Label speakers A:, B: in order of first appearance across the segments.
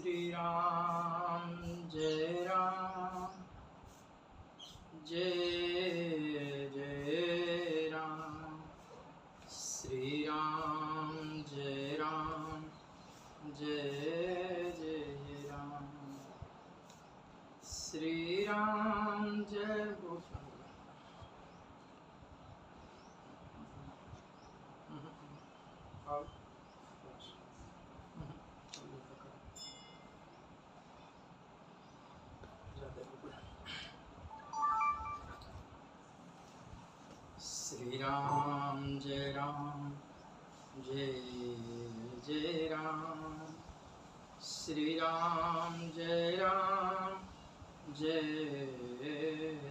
A: श्री राम जय राम जय जय राम श्री राम जय जय राम श्री राम जय श्री राम जय जय राम श्री राम जय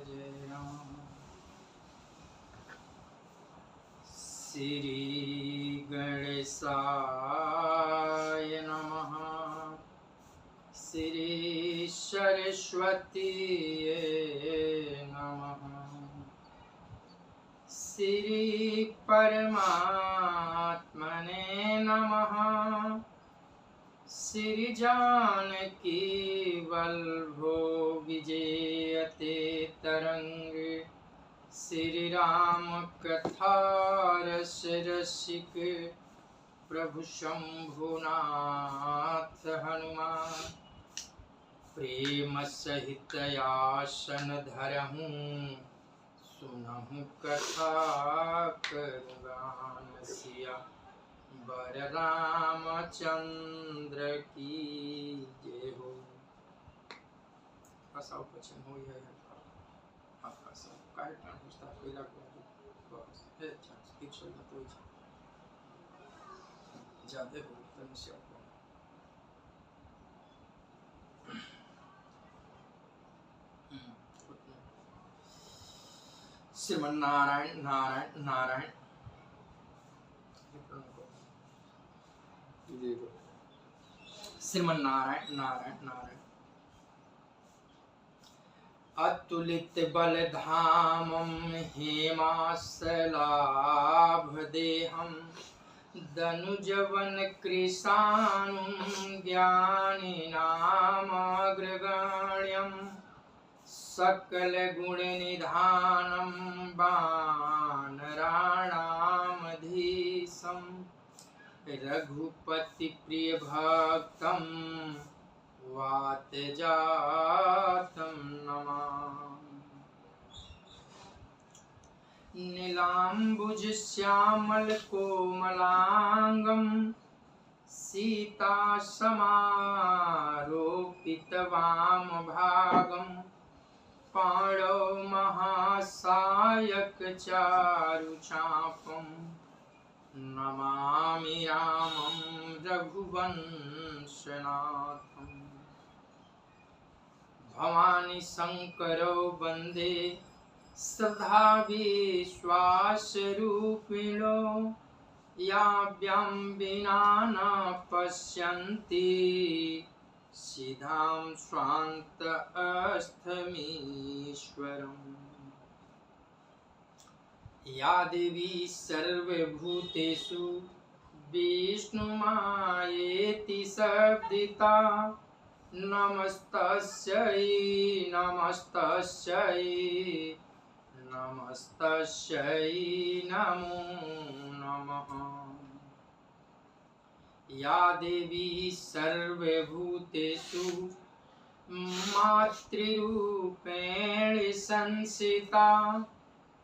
A: जय राम श्री गणेशाय नमः श्री सरस्वती नमः श्री परमात्मने नमः श्री जानकी वल्लभो विजयते तरंग श्री राम कथा रस रसिक प्रभु शंभुनाथ हनुमान प्रेम सहित आसन धरहूँ सुनहु कथा करुगान सिया बर रामचंद्र की जय हो। कसाव पछन हो है आपका सब काय टाइम होता पहिला को बस है चांस पिक्चर में तो ज्यादा हो तन से आपको श्रीमन नारायण नारायण नारायण श्रीमन नारायण नारायण नारायण अतुलित बल धामं हेमासलाभ देहं दनुजवन कृशानुं ज्ञानिनामग्रगण्यं सकल गुण निधानं वानराणामधीशं रघुपति प्रिय भक्तं वातजातं नमामि। नीलाम्बुज श्यामल कोमलांगं सीता समारोपित वाम भागं पाणौ महासायक चारुचापं नमामि रामं रघुवंशनाथं। भवानी शंकरौ वंदे श्रद्धा विश्वासरूपिणो याभ्यां विना न पश्यन्ति सिद्धां स्वान्त अस्थमीश्वरम्। या देवी सर्वभूतेषु विष्णुमायेति शब्दिता नमस्तस्यै नमस्तस्यै नमस्तस्यै नमो नमः। या देवी सर्वभूतेषु मातृरूपेण संस्थिता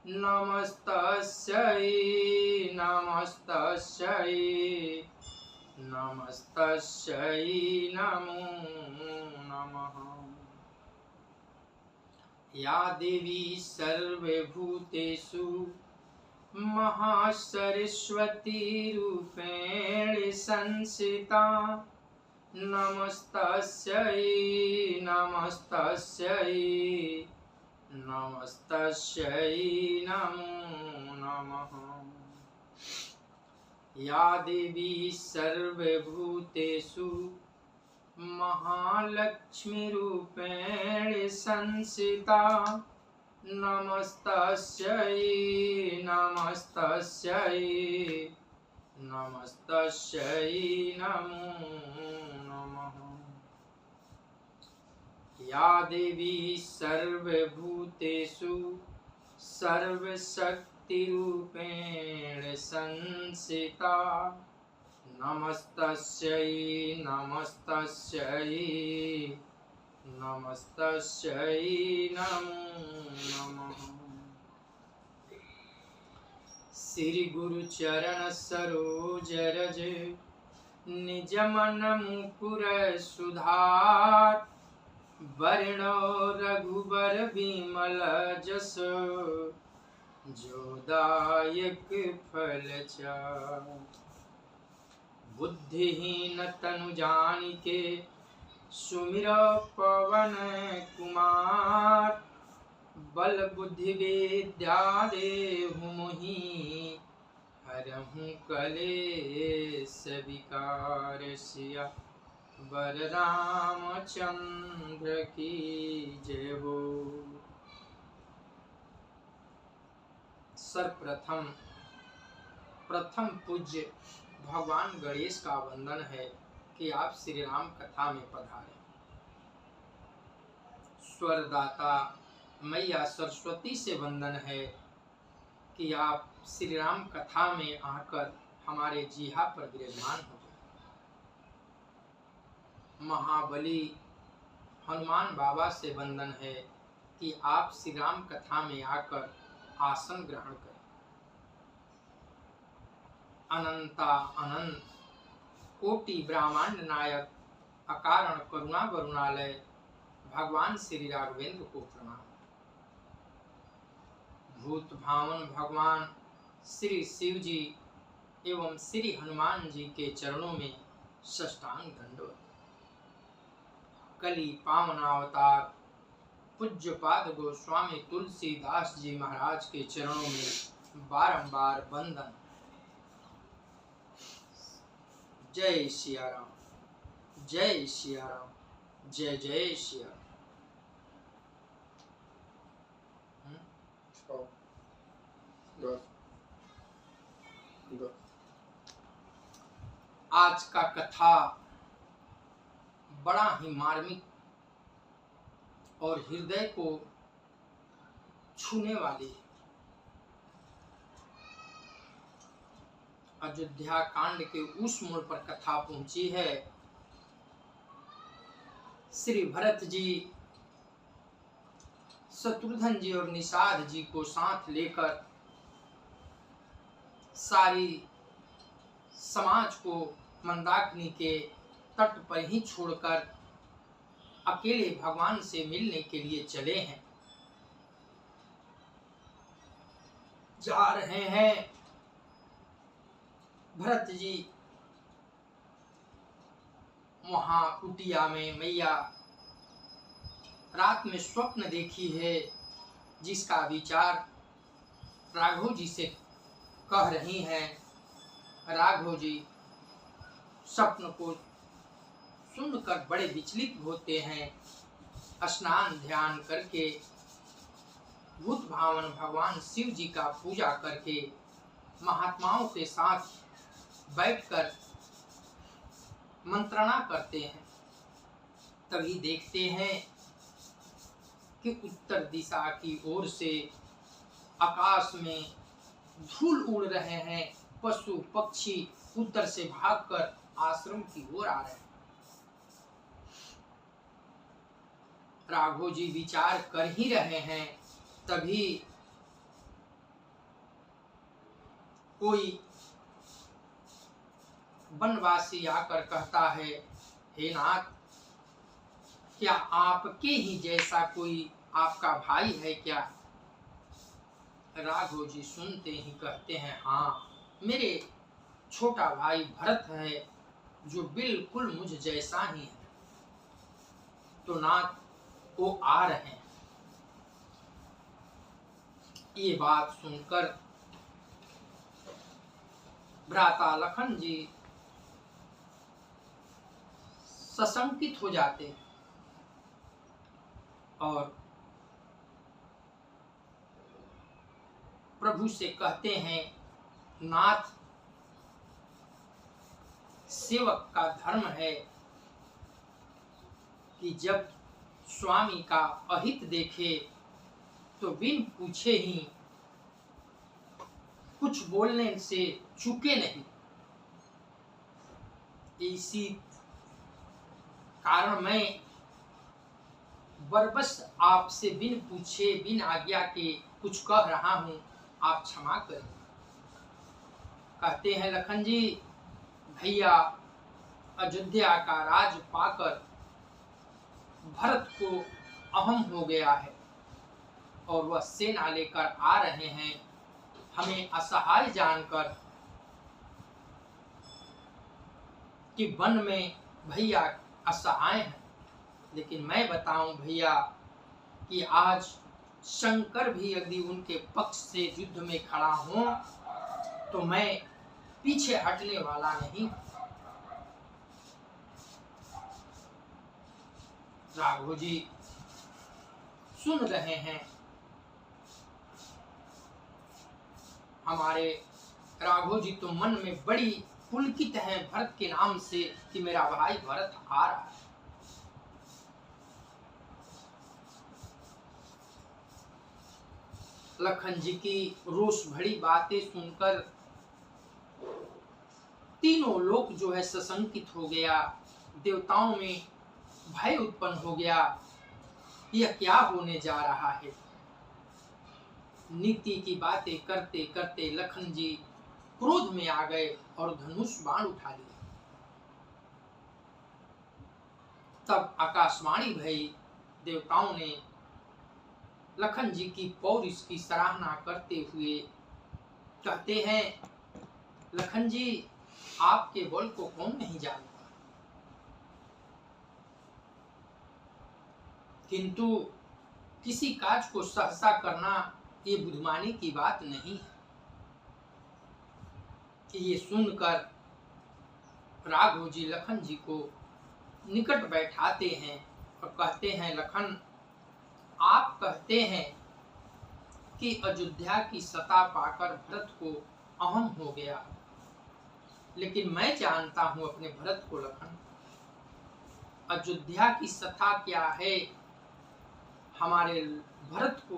A: नमस्तस्यै नमस्तस्यै नमस्तस्यै नमो नमः। या देवी सर्वभूतेषु महासरस्वती रूपेण संस्थिता नमस्तस्यै नमस्तस्यै नमस्तस्यै नमो नमः। या देवी सर्वभूतेषु महालक्ष्मी रूपेण संस्थिता नमस्तस्यै नमस्तस्यै नमस्तस्यै नमो नमः। या देवी सर्वभूतेषु सर्वशक्तिरूपेण संस्थिता नमस्तस्यै नमस्तस्यै नमस्तस्यै नमो नमः। श्री गुरु चरण सरोज रज निज मन मुकुर सुधार वर्ण रघुबर विमल जस जोदायक फल चार। बुद्धिहीन तनु जानिके सुमिर पवन कुमार बल बुद्धि विद्या देहु मोहि हरहु कलेश विकार। सिया वर रामचंद्र की जय हो। सर्वप्रथम पूज्य भगवान गणेश का वंदन है कि आप श्री राम कथा में पधारे। स्वरदाता मैया सरस्वती से वंदन है कि आप श्री राम कथा में आकर हमारे जीहा पर विराजमान हो गए। महाबली हनुमान बाबा से वंदन है कि आप श्री राम कथा में आकर आसन ग्रहण करें। अनंता अनंत कोटि ब्रह्मांड नायक अकारण करुणा वरुणालय भगवान श्री राघवेंद्र को प्रणाम। भूत भावन भगवान श्री शिव जी एवं श्री हनुमान जी के चरणों में साष्टांग दंडवत। कली पावन अवतार पूज्यपाद गोस्वामी तुलसीदास जी महाराज के चरणों में बारंबार वंदन। जय सिया राम, जय सिया राम, जय जय सिया राम। आज का कथा बड़ा ही मार्मिक और हृदय को छूने वाली है। अयोध्या कांड के उस मोड़ पर कथा पहुंची है। श्री भरत जी शत्रुघ्न जी और निषाद जी को साथ लेकर सारी समाज को मंदाकिनी के तट पर ही छोड़कर अकेले भगवान से मिलने के लिए चले हैं। जा रहे हैं भरत जी वहां कुटिया में मैया रात में स्वप्न देखी है, जिसका विचार राघव जी से कह रही हैं। राघव जी स्वप्न को सुनकर बड़े विचलित होते हैं। स्नान ध्यान करके भूत भावन भगवान शिव जी का पूजा करके महात्माओं के साथ बैठकर मंत्रणा करते हैं। तभी देखते हैं कि उत्तर दिशा की ओर से आकाश में धूल उड़ रहे हैं। पशु पक्षी उत्तर से भागकर आश्रम की ओर आ रहे हैं। राघव जी विचार कर ही रहे हैं, तभी कोई वनवासी आकर कहता है, हे नाथ, क्या आपके ही जैसा कोई आपका भाई है क्या? राघव जी सुनते ही कहते हैं, हाँ, मेरे छोटा भाई भरत है, जो बिल्कुल मुझ जैसा ही है। तो नाथ, वो आ रहे हैं। ये बात सुनकर भ्राता लखन जी सशंकित हो जाते हैं और प्रभु से कहते हैं, नाथ, सेवक का धर्म है कि जब स्वामी का अहित देखे तो बिन पूछे ही कुछ बोलने से चूके नहीं। इसी कारण मैं बरबस आपसे बिन पूछे बिन आज्ञा के कुछ कह रहा हूं, आप क्षमा करें। कहते हैं लखन जी, भैया अयोध्या का राज पाकर भरत को अहम हो गया है और वह सेना लेकर आ रहे हैं। हमें असहाय जानकर कि वन में भैया असहाय हैं, लेकिन मैं बताऊं भैया कि आज शंकर भी यदि उनके पक्ष से युद्ध में खड़ा हो तो मैं पीछे हटने वाला नहीं। राघव जी सुन रहे हैं, हमारे राघव जी तो मन में बड़ी पुलकित हैं भरत के नाम से कि मेरा भाई भरत आ रहा है। लखन जी की रोष भरी बातें सुनकर तीनों लोग जो है सशंकित हो गया, देवताओं में भय उत्पन्न हो गया। यह क्या होने जा रहा है? नीति की बातें करते करते लखन जी क्रोध में आ गए और धनुष बाण उठा लिया। तब आकाशवाणी भई, देवताओं ने लखन जी की पौरुष की सराहना करते हुए कहते हैं, लखन जी आपके बल को कौन नहीं जानता, किंतु किसी काज को सहसा करना ये बुद्धिमानी की बात नहीं है। ये सुनकर राघव जी लखन जी को निकट बैठाते हैं और कहते हैं, लखन आप कहते हैं कि अयोध्या की सत्ता पाकर भरत को अहम हो गया, लेकिन मैं जानता हूं अपने भरत को लखन, अयोध्या की सत्ता क्या है। हमारे भरत को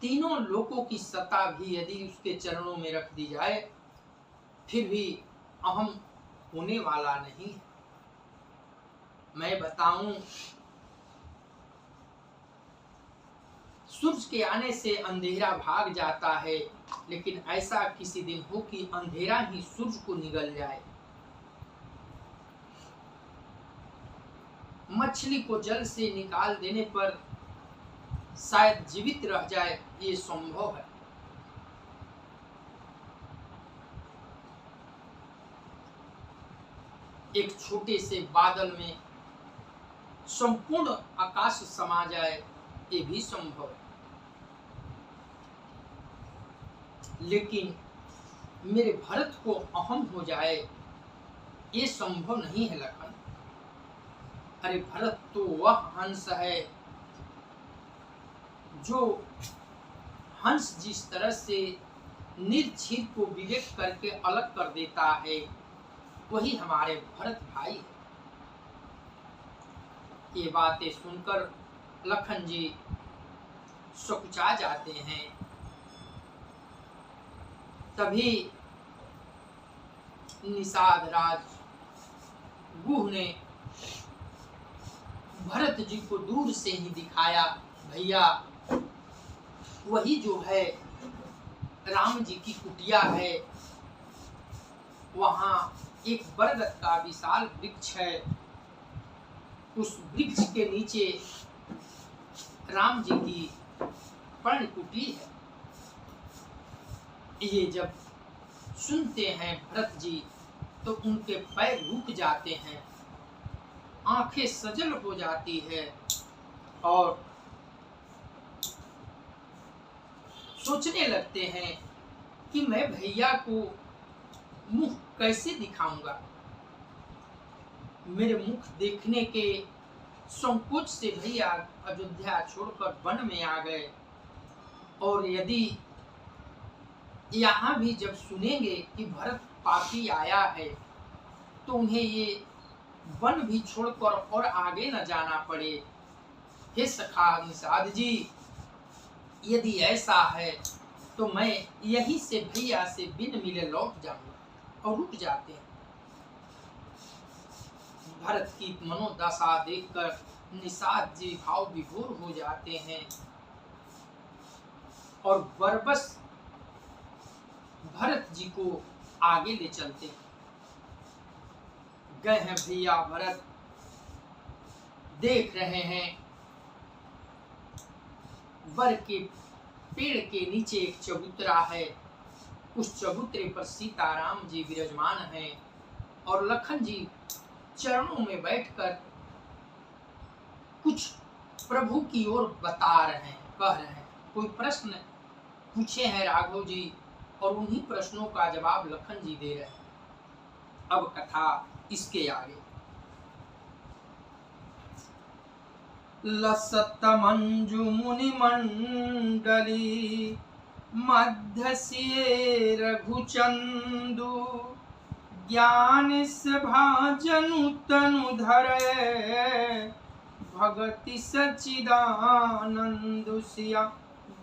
A: तीनों लोकों की सत्ता भी यदि उसके चरणों में रख दी जाए फिर भी अहम होने वाला नहीं। मैं बताऊं, सूरज के आने से अंधेरा भाग जाता है, लेकिन ऐसा किसी दिन हो कि अंधेरा ही सूरज को निगल जाए। मछली को जल से निकाल देने पर शायद जीवित रह जाए, ये संभव है। एक छोटे से बादल में संपूर्ण आकाश समा जाए, ये भी संभव है। लेकिन मेरे भरत को अहम हो जाए, ये संभव नहीं है लखन। अरे भरत तो वह हंस है जो हंस जिस तरह से निर्छीर को विवेक करके अलग कर देता है, वही हमारे भरत भाई है। ये बातें सुनकर लखन जी सकुचा जाते हैं। तभी निषाद राज गुह ने भरत जी को दूर से ही दिखाया, भैया वही जो है राम जी की कुटिया है, वहां एक बरगद का विशाल वृक्ष है, उस वृक्ष के नीचे राम जी की पर्ण कुटी है। ये जब सुनते हैं भरत जी तो उनके पैर रुक जाते हैं, आंखें सजल हो जाती है और सोचने लगते हैं कि मैं भैया को मुख कैसे दिखाऊंगा। मेरे मुख देखने के संकोच से भैया अयोध्या छोड़कर वन में आ गए, और यदि यहाँ भी जब सुनेंगे कि भरत पापी आया है तो उन्हें ये वन भी छोड़कर और आगे न जाना पड़े, हे सखा निषाद जी, यदि ऐसा है तो मैं यहीं से भैया से बिन मिले लौट जाऊंगा। और रुक जाते हैं। भरत की मनोदशा देखकर निषाद जी भाव विभोर हो जाते हैं और बरबस भरत जी को आगे ले चलते हैं। गए हैं भैया भरत, देख रहे हैं बर के पेड़ के नीचे एक चबूतरा है। उस चबूतरे पर सीताराम जी विराजमान हैं और लखन जी चरणों में बैठकर कुछ प्रभु की ओर बता रहे हैं, कह रहे हैं। कोई प्रश्न पूछे हैं राघव जी और उन्हीं प्रश्नों का जवाब लखन जी दे रहे हैं। अब कथा इसके आगे। लसत मंजू मुनि मंडली मध्यस्ये रघुचंदु ज्ञान सभाजनु तनु धरे भगति सच्चिदानंद सिया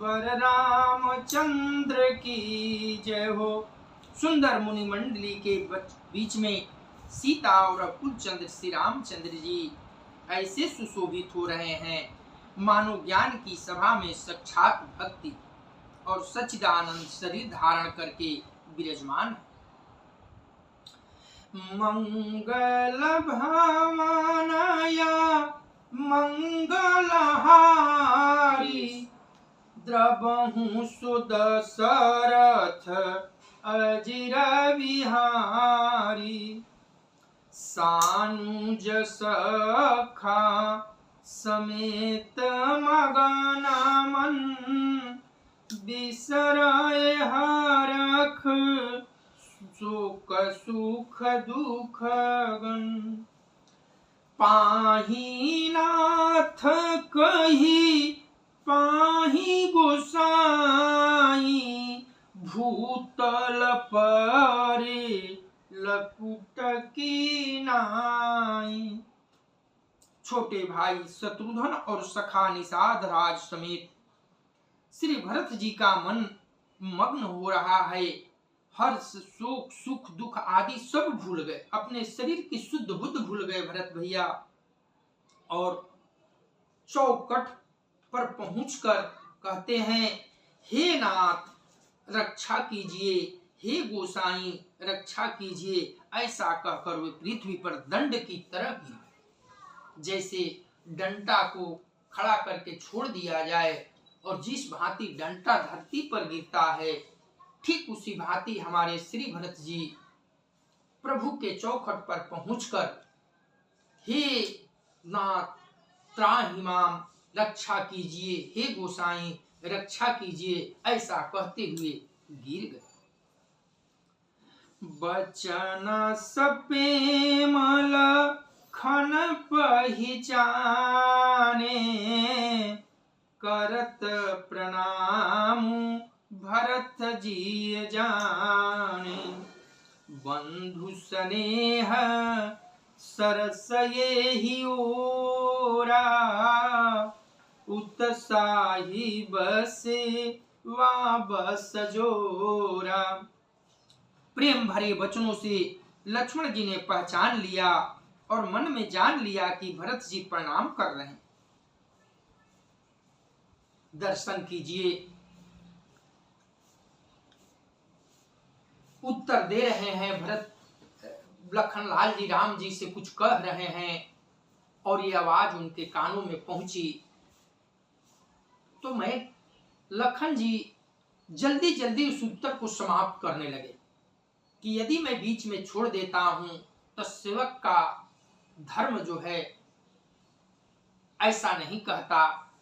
A: बर रामचंद्र की जय हो। सुंदर मुनि मंडली के बीच में सीता और कुलचंद्र श्री रामचंद्र जी ऐसे सुशोभित हो रहे हैं मानो ज्ञान की सभा में साक्षात भक्ति और सच्चिदानंद शरीर धारण करके विराजमान है। मंगल भावनाया मंगलहारी द्रवहु सुदशरथ अजिर विहारी सानुज सखा समेत मगना मन बिसराए हरख शोक सुख दुख गण पाही नाथ कही पाही गोसाई भूतल परे लकुट की नाई। छोटे भाई शत्रुघ्न और सखा निषाद राज समेत श्री भरत जी का मन मग्न हो रहा है। हर्ष शोक सुख दुख आदि सब भूल गए, अपने शरीर की शुद्ध बुद्ध भूल गए भरत भैया। और चौखट पर पहुंचकर कहते हैं, हे नाथ रक्षा कीजिए, हे गोसाई रक्षा कीजिए। ऐसा कहकर वे पृथ्वी पर दंड की तरह गिरे, जैसे डंडा को खड़ा करके छोड़ दिया जाए और जिस भांति डंडा धरती पर गिरता है, ठीक उसी भांति हमारे श्री भरत जी प्रभु के चौखट पर पहुंचकर हे नाथ त्राहि माम रक्षा कीजिए, हे गोसाई रक्षा कीजिए, ऐसा कहते हुए गिर गए। बचन सपेमल खन पहिचाने करत प्रणाम भरत जी जाने बंधु स्नेह सरस ही ओरा उत्साही बसे बस जोरा। प्रेम भरे वचनों से लक्ष्मण जी ने पहचान लिया और मन में जान लिया कि भरत जी प्रणाम कर रहे हैं। दर्शन कीजिए, उत्तर दे रहे हैं। भरत लखनलाल जी राम जी से कुछ कह रहे हैं और ये आवाज उनके कानों में पहुंची तो मैं लखन जी जल्दी जल्दी उस उत्तर को समाप्त करने लगे कि यदि मैं बीच में छोड़ देता हूं तो सेवक का धर्म जो है ऐसा नहीं कहता।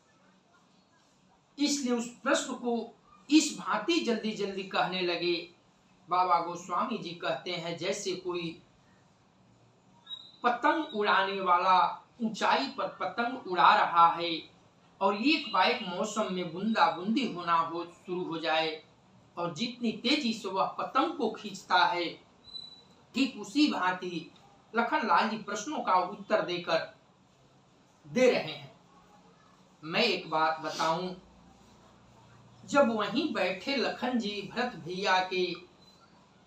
A: इसलिए उस प्रश्न को इस भांति जल्दी जल्दी कहने लगे। बाबा गोस्वामी जी कहते हैं, जैसे कोई पतंग उड़ाने वाला ऊंचाई पर पतंग उड़ा रहा है और एक बाइक मौसम में बूंदा बूंदी होना शुरू हो जाए और जितनी तेजी से वह पतंग को खींचता है, ठीक उसी भांति लखनलाल जी प्रश्नों का उत्तर देकर दे रहे हैं। मैं एक बात बताऊं, जब वहीं बैठे लखन जी भरत भैया के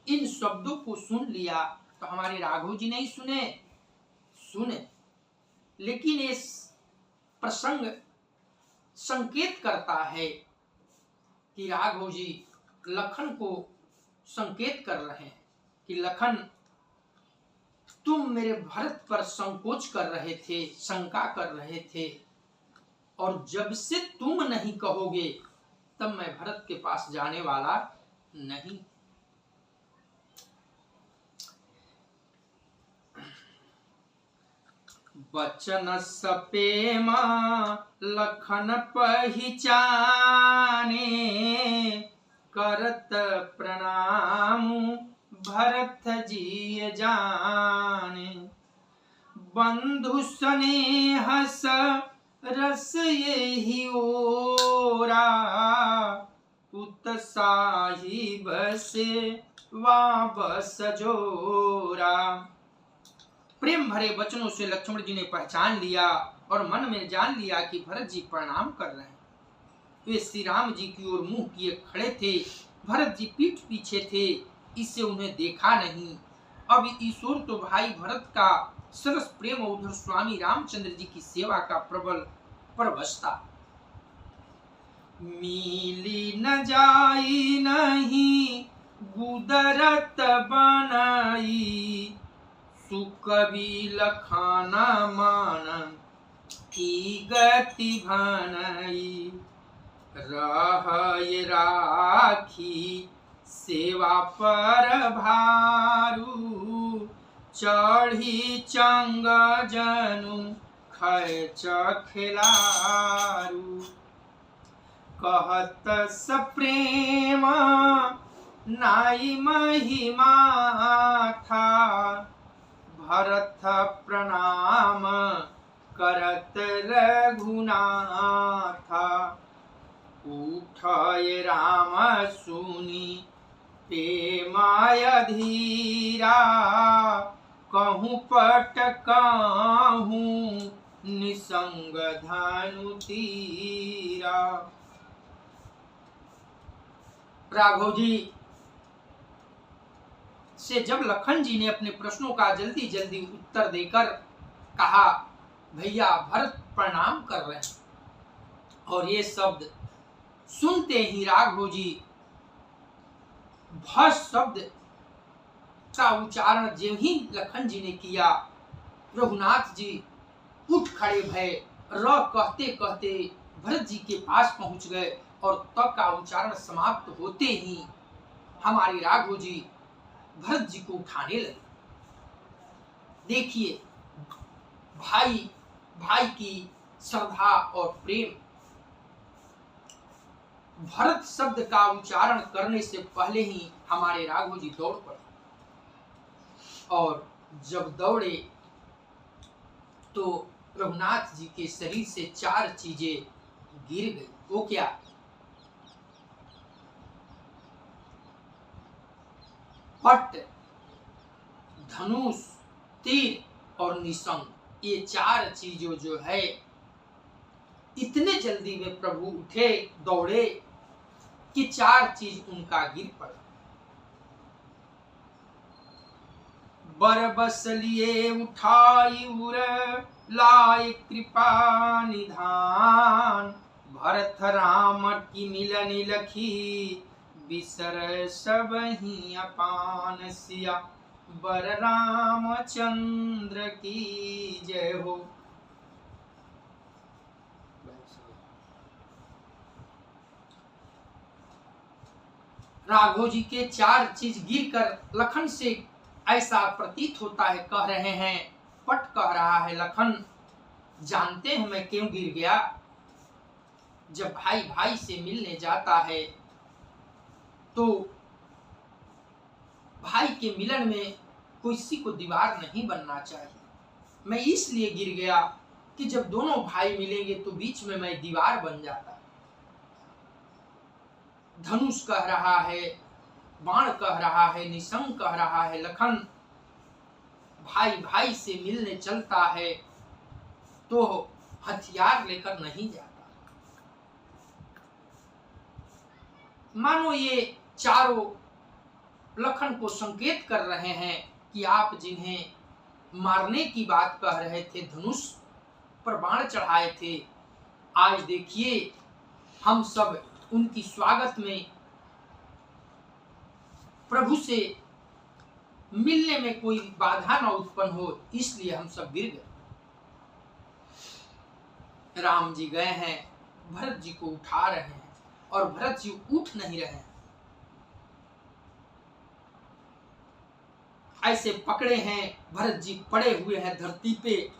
A: इन शब्दों को सुन लिया तो हमारे राघव जी नहीं सुने, लेकिन इस प्रसंग संकेत करता है कि राघव जी लखन को संकेत कर रहे हैं कि लखन, तुम मेरे भरत पर संकोच कर रहे थे, शंका कर रहे थे, और जब से तुम नहीं कहोगे तब मैं भरत के पास जाने वाला नहीं। बचन सपेमा लखन पहचाने, करत प्रणाम भरत जी जाने। बंधु स्नेह रस यही ओरा, पुत साहिब से वापस जोरा। प्रेम भरे वचनों से लक्ष्मण जी ने पहचान लिया और मन में जान लिया कि भरत जी प्रणाम कर रहे हैं। वे श्री राम जी की ओर मुंह किए खड़े थे, भरत जी पीठ पीछे थे, इससे उन्हें देखा नहीं। अब ईश्वर तो भाई भरत का सरस प्रेम और उधर स्वामी रामचंद्र जी की सेवा का प्रबल परवशता। मिली न जाई नहीं गुदरत बनाई, सुकवि लखाना मान की गति भनई। रह राखी सेवा पर भारू, चढ़ी चंग जनु खैच खिलारू। कहत सप्रेम नाई महिमा था, भरत प्रणाम करत रघुनाथा। उठय राम सुनी प्रेमाय धीरा, कहूँ पट कहूँ निसंग धनु तीरा। राघव जी से जब लखन जी ने अपने प्रश्नों का जल्दी जल्दी उत्तर देकर कहा, भैया भरत प्रणाम कर रहे हैं, और ये शब्द सुनते ही राघव जी भ शब्द का उच्चारण जो ही लखन जी ने किया, रघुनाथ जी उठ खड़े भय, र कहते कहते भरत जी के पास पहुंच गए, और तब का उच्चारण समाप्त होते ही हमारे राघव जी भरत जी को उठाने लगे। देखिए भाई भाई की श्रद्धा और प्रेम। भरत शब्द का उच्चारण करने से पहले ही हमारे राघव जी दौड़ पड़े, और जब दौड़े तो रघुनाथ जी के शरीर से 4 चीजें गिर गई। वो क्या? पट, धनुष, तीर और निशंग। ये 4 चीजों जो है, इतने जल्दी में प्रभु उठे दौड़े कि 4 चीज उनका गिर पड़ा। बरबस लिए उठाई उर लाए कृपा निधान, भरत राम की मिलन लखी बिसर सब ही अपान। सिया बर रामचंद्र की जय हो। राघव जी के 4 चीज गिरकर लखन से ऐसा प्रतीत होता है, कह रहे हैं, पट कह रहा है, लखन जानते हैं मैं क्यों गिर गया? जब भाई भाई से मिलने जाता है तो भाई के मिलन में किसी को दीवार नहीं बनना चाहिए। मैं इसलिए गिर गया कि जब दोनों भाई मिलेंगे तो बीच में मैं दीवार बन जाता। धनुष कह रहा है, बाण कह रहा है, निशंग कह रहा है। लखन भाई भाई से मिलने चलता है तो हथियार लेकर नहीं जाता, मानो ये चारों लखन को संकेत कर रहे हैं कि आप जिन्हें मारने की बात कह रहे थे, धनुष पर बाण चढ़ाए थे, आज देखिए हम सब उनकी स्वागत में प्रभु से मिलने में कोई बाधा न उत्पन्न हो, इसलिए हम सब गिर गए। राम जी गए हैं, भरत जी को उठा रहे हैं और भरत जी उठ नहीं रहे हैं। ऐसे पकड़े हैं, भरत जी पड़े हुए हैं धरती पे,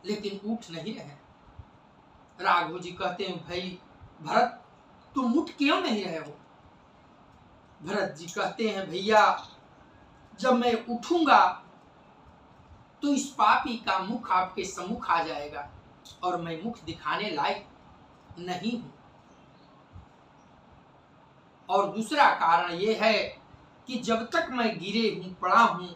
A: लेकिन उठ नहीं रहे। राघव जी कहते हैं, भाई भरत तुम उठ क्यों नहीं रहे हो? भरत जी कहते हैं, भैया जब मैं उठूंगा तो इस पापी का मुख आपके सम्मुख आ जाएगा और मैं मुख दिखाने लायक नहीं हूं। और दूसरा कारण यह है कि जब तक मैं गिरे हूं, पड़ा हूं,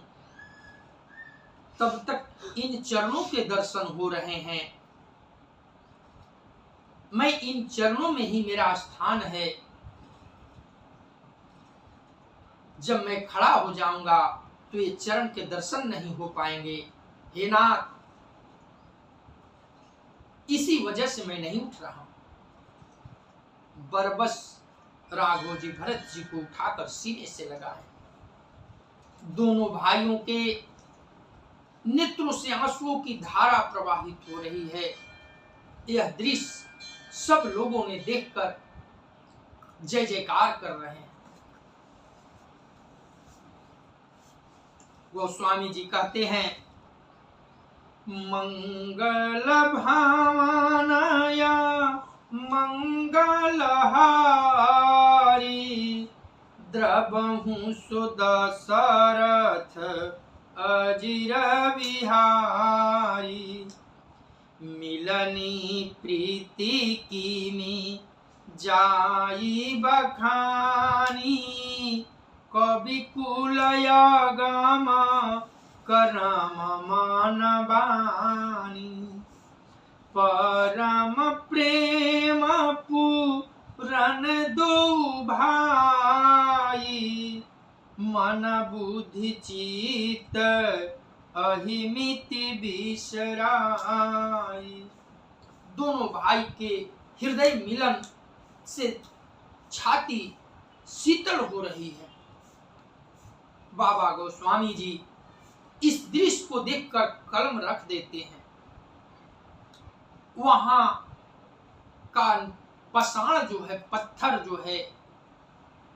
A: तब तक इन चरणों के दर्शन हो रहे हैं। मैं इन चरणों में ही मेरा स्थान है। जब मैं खड़ा हो जाऊंगा तो ये चरण के दर्शन नहीं हो पाएंगे। हे नाथ, इसी वजह से मैं नहीं उठ रहा हूं। बरबस राघव जी भरत जी को उठाकर सीने से लगाए। दोनों भाइयों के नेत्रों से आंसुओं की धारा प्रवाहित हो रही है। यह दृश्य सब लोगों ने देखकर जय जयकार कर रहे हैं। गोस्वामी जी कहते हैं, मंगल भावनया मंगलहारी द्रवहु सुदशरथ अजिर बिहारी मिलनी प्रीति कीनी जाई बखानी कवि कुलयागम करम मानवानी परम प्रेम पूरन दो भाई मन बुद्धि चित अहिमिति बिसराई। दोनों भाई के हृदय मिलन से छाती शीतल हो रही है। बाबा गोस्वामी जी इस दृश्य को देखकर कलम रख देते हैं। वहां का पाषाण जो है, पत्थर जो है,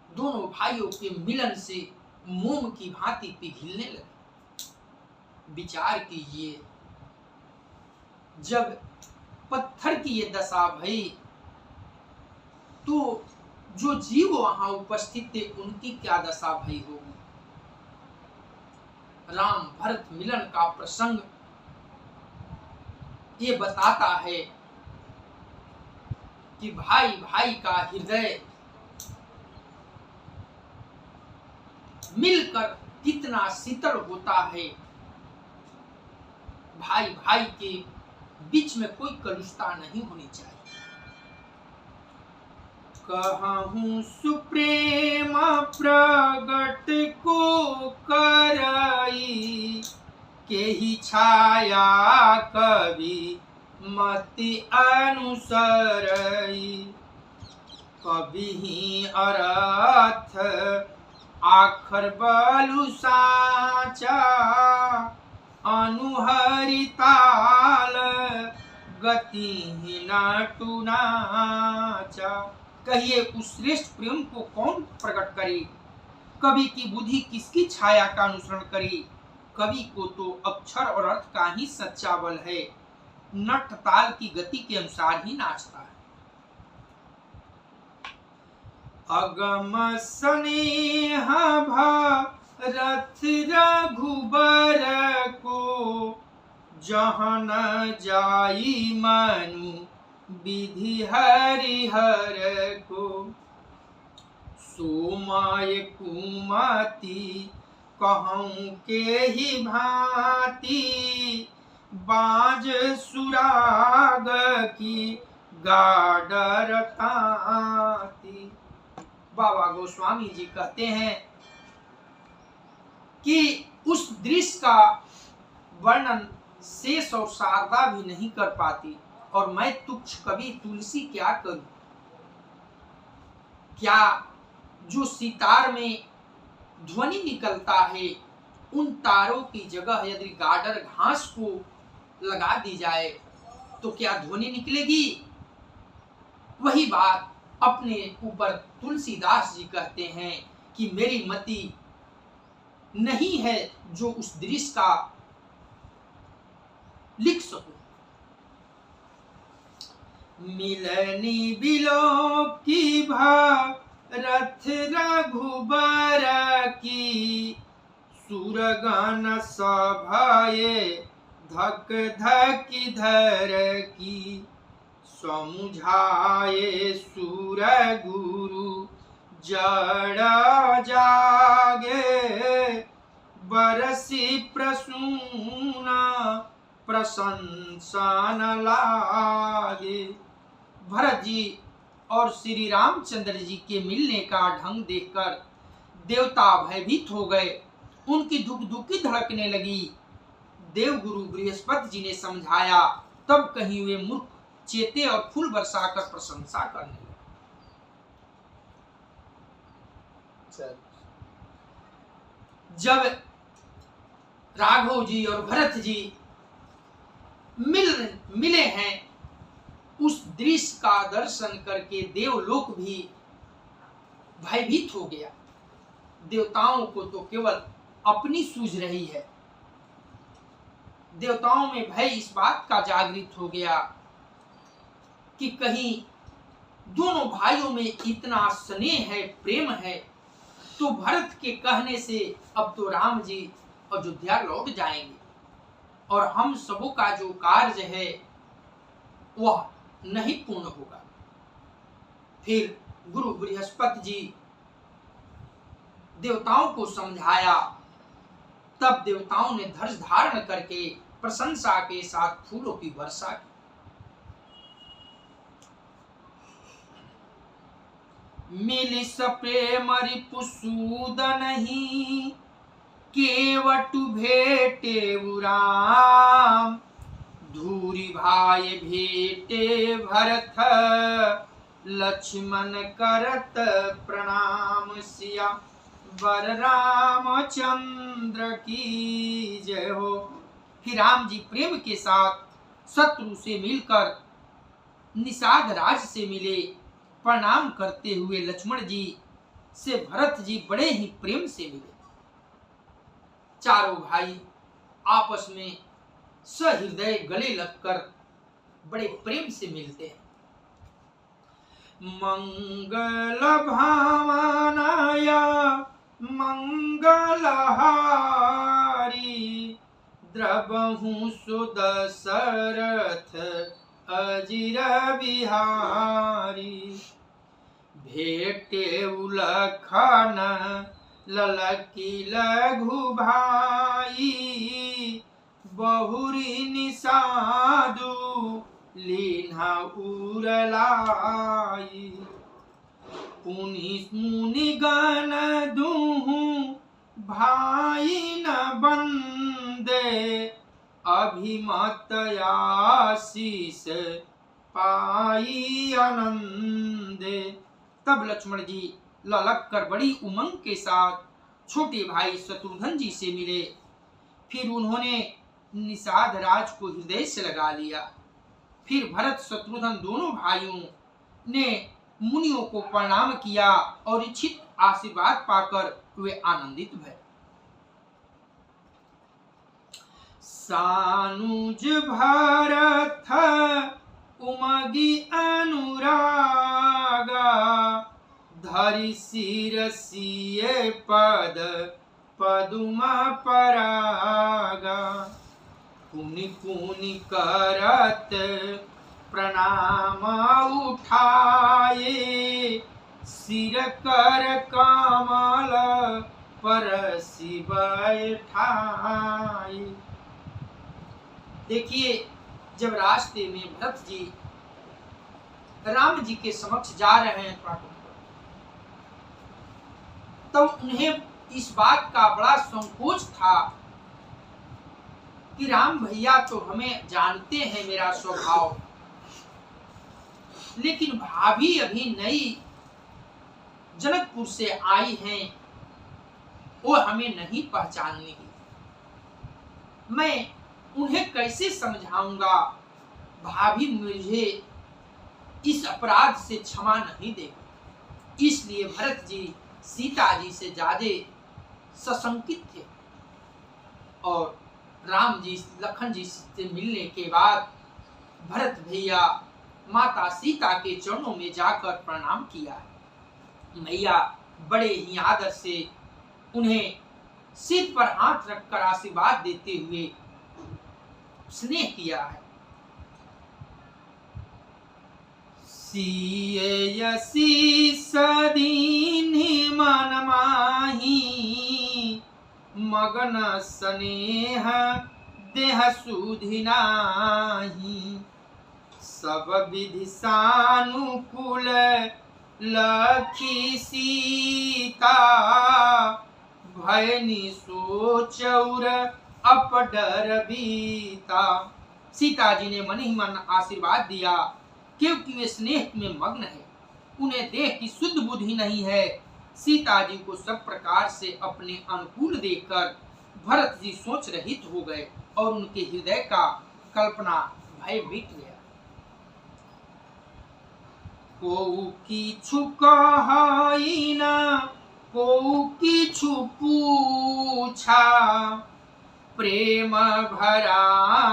A: दोनों भाइयों के मिलन से मोम की भांति पिघलने लगे। विचार कीजिए, जब पत्थर की ये दशा भई तो जो जीव वहां उपस्थित थे उनकी क्या दशा भई होगी। राम भरत मिलन का प्रसंग ये बताता है कि भाई भाई का हृदय मिलकर कितना शीतल होता है। भाई भाई के बीच में कोई कलुषता नहीं होनी चाहिए। कहूँ सुप्रेम प्रगट को करई केहि छाया कवि मति अनुसरई कवि ही अर्थ आखर बलु साचा अनुहरि ताल गति ही नटु नाचा। कहिए उस श्रेष्ठ प्रेम को कौन प्रकट करे, कवि की बुद्धि किसकी छाया का अनुसरण करे। कवि को तो अक्षर और अर्थ का ही सच्चा बल है, नट ताल की गति के अनुसार ही नाचता है। अगम स्नेह भरत रघुबर को जहाँ न जाई मनु विधि हरिहर को सोमाय कुमति कहूँ के ही भांति बाज सुराग की गाडर ताती। बाबा गोस्वामी जी कहते हैं कि उस दृश्य का वर्णन शेष और शारदा भी नहीं कर पाती, और मैं तुच्छ कवि तुलसी क्या करूं। क्या जो सितार में ध्वनि निकलता है, उन तारों की जगह यदि गाडर घास को लगा दी जाए तो क्या ध्वनि निकलेगी। वही बात अपने ऊपर तुलसीदास जी कहते हैं कि मेरी मति नहीं है जो उस दृश्य का लिख सकूं। मिलनी बिलो की भारत रघुबर की, सुरगन सभाए धक धक धर की, समुझाए सुर गुरु जड़ जागे, बरसी प्रसूना प्रशंसा न लागे। भरत जी और श्री रामचंद्र जी के मिलने का ढंग देखकर देवता भयभीत हो गए, उनकी धुक धुकी धड़कने लगी। देवगुरु बृहस्पति जी ने समझाया, तब कहीं वे मूर्ख चेते और फूल बरसाकर प्रशंसा करने लगे। जब राघव जी और भरत जी मिले हैं, उस दृश्य का दर्शन करके देवलोक भी भयभीत हो गया। देवताओं को तो केवल अपनी सूझ रही है। देवताओं में भय इस बात का जागृत हो गया कि कहीं दोनों भाइयों में इतना स्नेह है, प्रेम है, तो भरत के कहने से अब तो राम जी अयोध्या लौट जाएंगे और हम सबों का जो कार्य है वह नहीं पूर्ण होगा। फिर गुरु बृहस्पति जी देवताओं को समझाया, तब देवताओं ने धर्ष धारण करके प्रशंसा के साथ फूलों की वर्षा की। मिलिस प्रेम रिपुसूद नहीं, केवटु भेटे राम, धूरी भाई भेटे भरत, लक्ष्मण करत प्रणाम, सिया वर रामचंद्र की जय हो। फिर राम जी प्रेम के साथ शत्रु से मिलकर निषाद राज से मिले। प्रणाम करते हुए लक्ष्मण जी से भरत जी बड़े ही प्रेम से मिले। चारों भाई आपस में सहृदय गले लगकर बड़े प्रेम से मिलते हैं। मंगल भावनाया मंगलहारी, द्रवहु सुदशरथ अजिर बिहारी, भेटे लखन ललकी लघु भाई, बहुरी निषादु लीन्हा उरलाई, पुनि मुनि गण दुहु भाई न बंदे, अभिमत आशीष पाई आनंदे। तब लक्ष्मण जी ललक कर बड़ी उमंग के साथ छोटे भाई शत्रुघ्न जी से मिले। फिर उन्होंने निषाद राज को हृदय से लगा लिया। फिर भरत शत्रुघ्न दोनों भाइयों ने मुनियों को प्रणाम किया और इच्छित आशीर्वाद पाकर वे आनंदित भये। सानुज भरत उमगी अनुरागा, धरि सिर सिए पद पदुम परागा, पुनि पुनि करत प्रणाम उठाए, सिर कर कमल परसि बैठाए। देखिए, जब रास्ते में भरत जी राम जी के समक्ष जा रहे हैं तो उन्हें इस बात का बड़ा संकोच था कि राम भैया तो हमें जानते हैं मेरा स्वभाव, लेकिन भाभी अभी नई जनकपुर से आई हैं, वो हमें नहीं पहचानेंगी। मैं उन्हें कैसे समझाऊंगा? भाभी मुझे इस अपराध से क्षमा नहीं देगी। इसलिए भरत जी सीता जी से ज्यादा सशंकित थे और राम जी लखन जी से मिलने के बाद भरत भैया माता सीता के चरणों में जाकर प्रणाम किया। मैया बड़े ही आदर से उन्हें सिर पर हाथ रखकर आशीर्वाद देते हुए स्नेह किया है। सीयसी सदीनि मन माही, मगन स्नेह देह सुधि नाही। सब विधि सानुकूल लखी सीता, भयनि सोचौर अपडर बीता। सीता जी ने मन ही मन आशीर्वाद दिया, क्योंकि वे स्नेह में मग्न है, उन्हें देह की शुद्ध बुद्धि नहीं है। सीता जी को सब प्रकार से अपने अनुकूल देखकर भरत जी सोच रहित हो गए और उनके हृदय का कल्पना भय मिट गया। कोउ किछु कहई ना, कोउ किछु पूछा, प्रेम भरा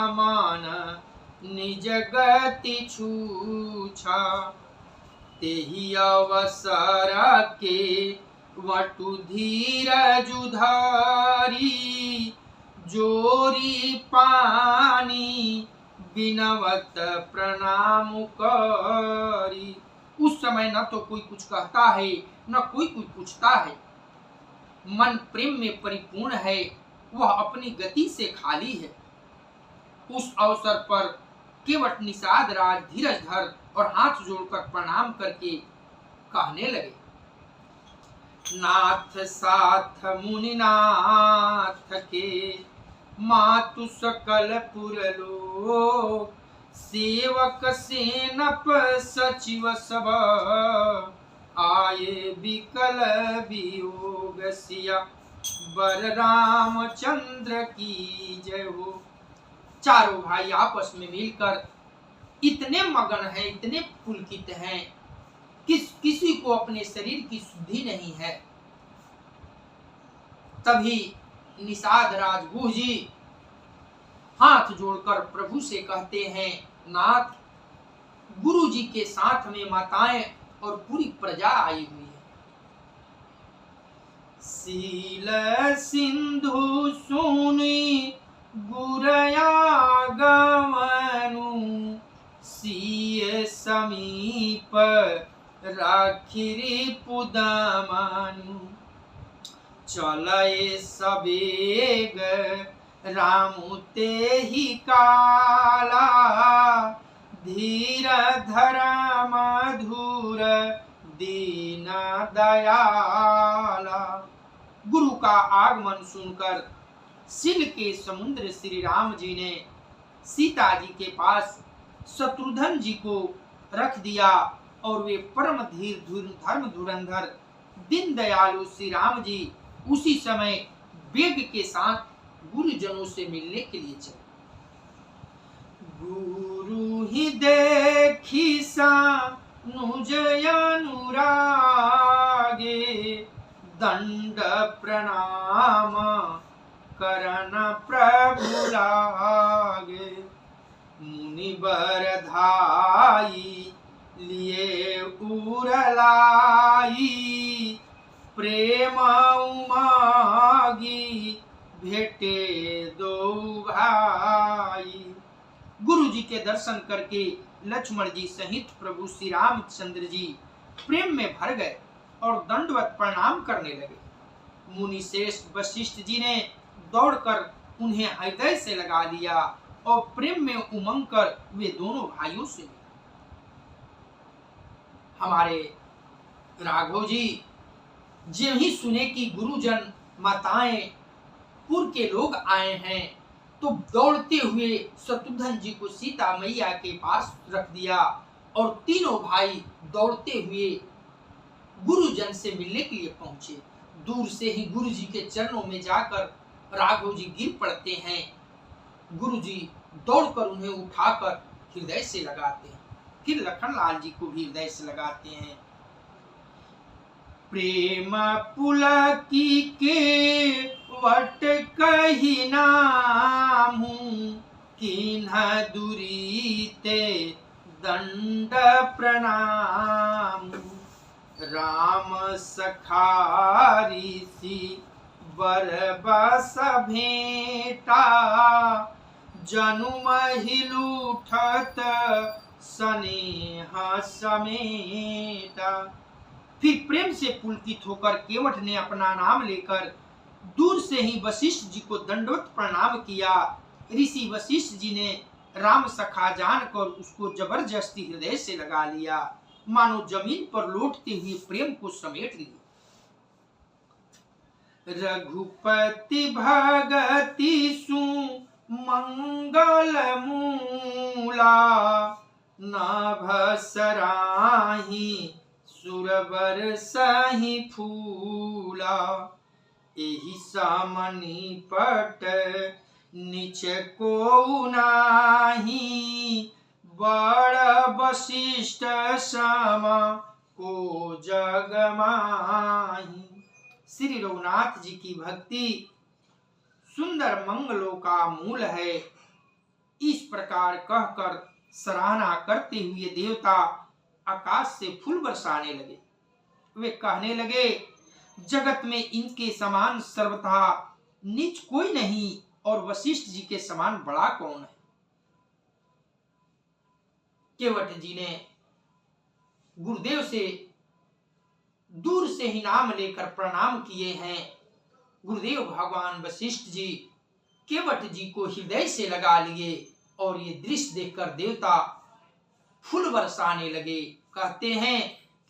A: मन निज गति छूछा। तेहि अवसर के वटु धीरज धरी, जोरी पानी बिनवत प्रणाम करी। उस समय न तो कोई कुछ कहता है न कोई कुछ पूछता है, मन प्रेम में परिपूर्ण है, वह अपनी गति से खाली है। उस अवसर पर केवट निषाद राज धीरज धर और हाथ जोड़कर प्रणाम करके कहने लगे, नाथ साथ मुनिनाथ के, मातु सकल पुरलोक, सेवक सेनप सचिव सब, आये बिकल वियोग सिया, बर रामचंद्र की जय हो। चारों भाई आपस में मिलकर इतने मगन हैं, इतने पुलकित हैं, किसी को अपने शरीर की शुद्धि नहीं है। तभी निषाद राज गुह जी हाथ जोड़कर प्रभु से कहते हैं, नाथ, गुरु जी के साथ में माताएं और पूरी प्रजा आई हुई है। सील सिंधु सुनी गुरया गवनु, सीय समीप राखिरी पुदमनु। चलए सबेग रामु तेहि काला, धीर धर मधुर दीन दयाला। गुरु का आगमन सुनकर सिल के समुद्र श्री राम जी ने सीता जी के पास शत्रुघ्न जी को रख दिया और वे परम धीर धर्म धुरंधर दीन दयालु श्री राम जी उसी समय वेग के साथ गुरुजनों से मिलने के लिए चले। गुरु ही देखी सानुज अनुरागे, दंड प्रणाम करन प्रभु लागे। मुनिवर धाई लिए उरलाई, प्रेम उमागी भेटे दो भाई। गुरु जी के दर्शन करके लक्ष्मण जी सहित प्रभु श्री रामचंद्र जी प्रेम में भर गए और दंडवत प्रणाम करने लगे। मुनि श्रेष्ठ वशिष्ठ जी ने दौड़कर उन्हें हृदय से लगा लिया और प्रेम में उमंग कर वे दोनों भाइयों से हमारे राघव जी जब ही सुने कि गुरुजन माताएं पुर के लोग आए हैं तो दौड़ते हुए शत्रुघ्न जी को सीता मैया के पास रख दिया और तीनों भाई दौड़ते हुए गुरुजन से मिलने के लिए पहुंचे। दूर से ही गुरु जी के चरणों में जाकर राघव जी गिर पड़ते हैं। गुरु जी दौड़कर उन्हें उठाकर हृदय से लगाते हैं। फिर लखनलाल जी को भी हृदय से लगाते हैं। प्रेम पुलकी के वट कही नामू किन्ह दुरीते दंड प्रणाम। राम सखारी सी बरबस भेंटा जनुम ही लूठत स्नेह समेटा। फिर प्रेम से पुलकित होकर केवट ने अपना नाम लेकर दूर से ही वशिष्ठ जी को दंडवत प्रणाम किया। ऋषि वशिष्ठ जी ने राम सखा जानकर उसको जबरदस्ती हृदय से लगा लिया, मानो जमीन पर लौटते हुए प्रेम को समेट लिया। रघुपति भगति सु मंगल मूला नाभ सराही सुरवर सही फूला। एहि सामनी पट निच को नाही बड़ वशिष्ठ समा को जग माही। श्री रघुनाथ जी की भक्ति सुंदर मंगलों का मूल है। इस प्रकार कहकर सराहना करते हुए देवता आकाश से फूल बरसाने लगे। वे कहने लगे, जगत में इनके समान सर्वथा नीच कोई नहीं और वशिष्ठ जी के समान बड़ा कौन है। केवट जी ने गुरुदेव से दूर से ही नाम लेकर प्रणाम किए हैं। गुरुदेव भगवान वशिष्ठ जी केवट जी को हृदय से लगा लिए और ये दृश्य देखकर देवता फूल बरसाने लगे। कहते हैं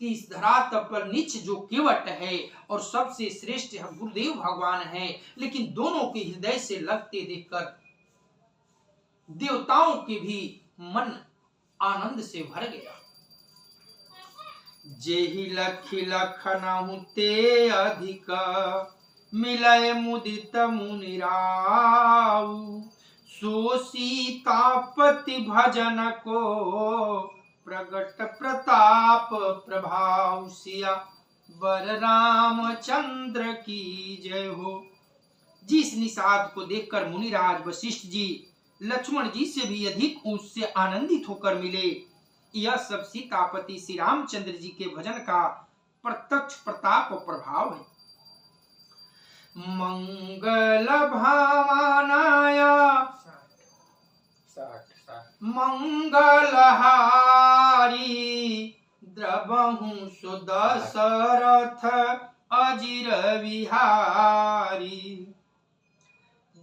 A: कि इस धरातल पर नीच जो केवट है और सबसे श्रेष्ठ गुरुदेव भगवान है, लेकिन दोनों के हृदय से लगते देखकर देवताओं के भी मन आनंद से भर गया। जेहि लखि लखनहु ते अधिक मिलय मुदित मुनिराऊ। सो सीतापति भजन को प्रगट प्रताप प्रभाव। सिया बर रामचंद्र की जय हो। जिस निषाद को देखकर मुनिराज वशिष्ठ जी लक्ष्मण जी से भी अधिक उससे आनंदित होकर मिले, यह सब सीतापति श्री रामचंद्र जी के भजन का प्रत्यक्ष प्रताप और प्रभाव है। मंगल भावनाया मंगलहारी द्रवहु सुदशरथ अजिर विहारी।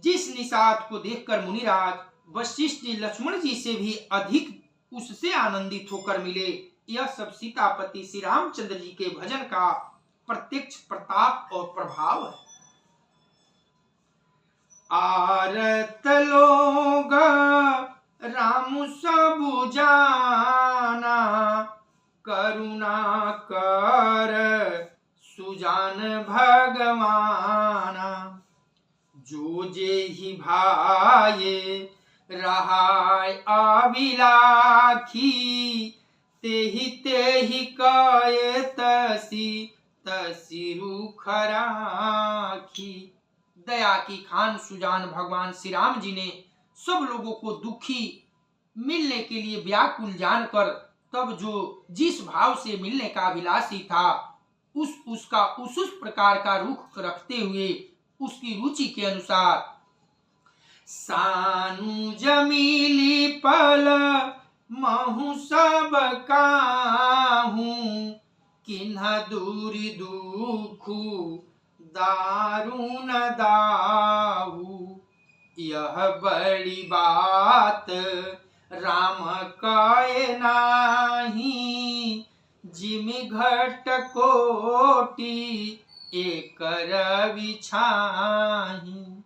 A: जिस निषाद को देखकर मुनिराज वशिष्ठ जी लक्ष्मण जी से भी अधिक उससे आनंदित होकर मिले, यह सब सीतापति श्री रामचंद्र जी के भजन का प्रत्यक्ष प्रताप और प्रभाव है। आरत लोग राम सब जाना करुणा कर सुजान भगवाना। जो जे ही भाये रहाय अभिलाखी तेहि कये तसी तसी रूख राखी। दया की खान सुजान भगवान श्री राम जी ने सब लोगों को दुखी मिलने के लिए व्याकुल जानकर तब जो जिस भाव से मिलने का अभिलाषी था उसका उस प्रकार का रुख रखते हुए उसकी रुचि के अनुसार सानु जमीली पल महु सब काहू किन्ह दूरी दुखु दारुण दाऊ। यह बड़ी बात राम कहे नाही जिमि घट कोटि एक रवि छाहि।